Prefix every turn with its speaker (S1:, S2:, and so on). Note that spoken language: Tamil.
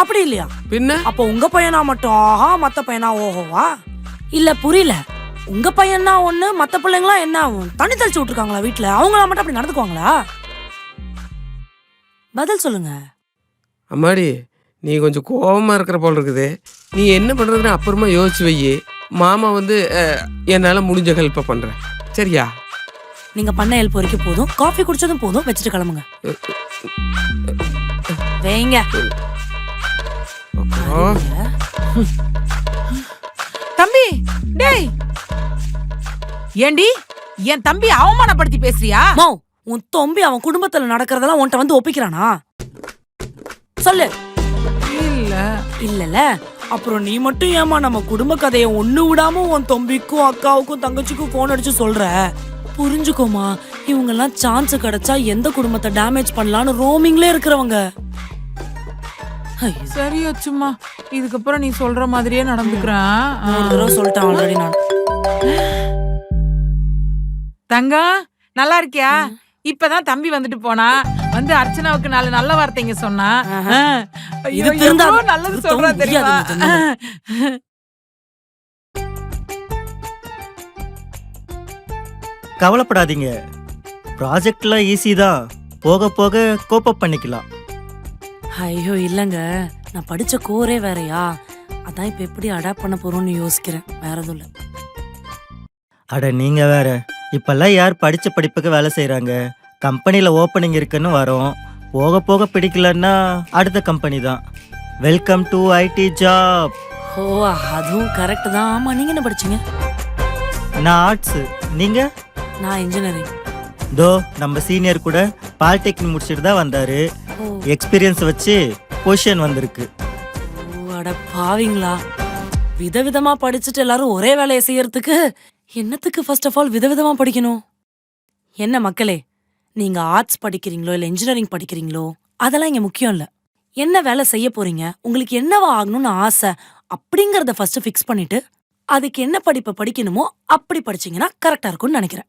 S1: அப்படி இல்லையா?
S2: பின்ன
S1: அப்போ உங்க பையனா மட்டும் ஆஹா, மத்த பையனா ஓஹோவா? இல்ல புரியல. உங்க பையனா ஒண்ணு, மத்த பிள்ளைங்களா என்ன தண்ணி தெளிச்சு விட்டுருக்காங்களா வீட்டுல? அவங்கள மட்டும் அப்படி நடந்துக்குவாங்களா? பதில் சொல்லுங்க.
S2: அம்மாடி, நீ கொஞ்சம் கோவமா இருக்கிற போல இருக்குது. நீ என்ன பண்றதுன்னு அப்புறமா யோசிச்சு வை. மாமா வந்து என்னால முடிஞ்ச ஹெல்ப்பை பண்றேன், சரியா?
S1: நீங்க பண்ண ஹெல்ப் வரைக்கும் போதும். காஃபி குடிச்சதும் போதும். வச்சுட்டு கிளம்புங்க. வைங்க.
S3: தம்பி, டேய், ஏண்டி என் தம்பி அவமானப்படுத்தி பேசுறியா?
S1: மோ, உன் தம்பி அவன் குடும்பத்துல நடக்கிறதெல்லாம் உன்கிட்ட வந்து ஒப்பிக்கிறானா? சொல்லு.
S3: இல்ல.
S1: இல்லல, அப்புறம் நீ மட்டும் ஏமா நம்ம குடும்ப கதையை ஒண்ணு விடாம உன் தம்பிக்கும் அக்காவுக்கும் தங்கச்சிக்கும் போன் அடிச்சு சொல்ற? புரிஞ்சுக்கோமா, இவங்க எல்லாம் சான்ஸ் கிடைச்சா எந்த குடும்பத்தை டேமேஜ் பண்ணலான்னு ரோமிங்ல இருக்கிறவங்க.
S3: சரி அச்சுமா, இதுக்கப்புறம் நீ சொல்ற மாதிரியே நடந்துக்கிறேன்.
S1: ஒரு தடவை சொல்லிட்டேன் ஆல்ரெடி நான்.
S3: தங்கம், நல்லா இருக்கியா? இப்பதான் தம்பி வந்துட்டு போனா. வந்து அர்ச்சனாவுக்கு 4 நல்ல வார்த்தைங்க சொன்னா.
S1: இது
S3: ஐயோ,
S1: திருந்தா
S3: எவ்வளவு நல்லது சொல்றா தெரியுமா?
S4: கவலைப்படாதீங்க, ப்ராஜெக்ட்லாம் ஈஸி தான். போக போக கோப்பப் பண்ணிக்கலாம்.
S1: ஐயோ இல்லங்க, நான் படிச்ச கோரே வேறயா. அதான் இப்ப எப்படி அடாப்ட் பண்ண போறோம்னு யோசிக்கிறேன். வேற எதுவும் இல்ல.
S4: அட நீங்க வேற, இப்பெல்லாம் யார் படிச்ச படிப்புக்கு வேலை செய்றாங்க? கம்பெனில ஓப்பனிங் இருக்குன்னு வரோம். போக போக பிடிக்கலன்னா அடுத்த கம்பெனி தான். Welcome to IT job.
S1: Oh, அதுவும் கரெக்ட் தான். ஆமா, நீங்க என்ன படிச்சீங்க?
S4: நான் ஆர்ட்ஸ். நீங்க?
S1: நான் இன்ஜினியரிங்.
S4: தோ நம்ம சீனியர் கூட பாலிடெக்னிக் முடிச்சுட்டு தான் வந்தாரு.
S1: ஓ.
S4: எக்ஸ்பீரியன்ஸ் வச்சு பொசிஷன் வந்திருக்கு.
S1: ஓ, அட பாவீங்களா. விதவிதமா படிச்சுட்டு எல்லாரும் ஒரே வேலையை செய்யறதுக்கு என்னத்துக்கு ஃபர்ஸ்ட் ஆஃப் ஆல் விதவிதமா படிக்கணும்? என்ன மக்களே, நீங்க ஆர்ட்ஸ் படிக்கிறீங்களோ இல்ல இன்ஜினியரிங் படிக்கிறீங்களோ அதெல்லாம் இங்க முக்கியம் இல்ல. என்ன வேலை செய்ய போறீங்க, உங்களுக்கு என்னவா ஆகணும்னு ஆசை அப்படிங்கறத ஃபர்ஸ்ட் ஃபிக்ஸ் பண்ணிட்டு அதுக்கு என்ன படிப்பை படிக்கணுமோ அப்படி படிச்சீங்கன்னா கரெக்டா இருக்கும்னு நினைக்கிறேன்.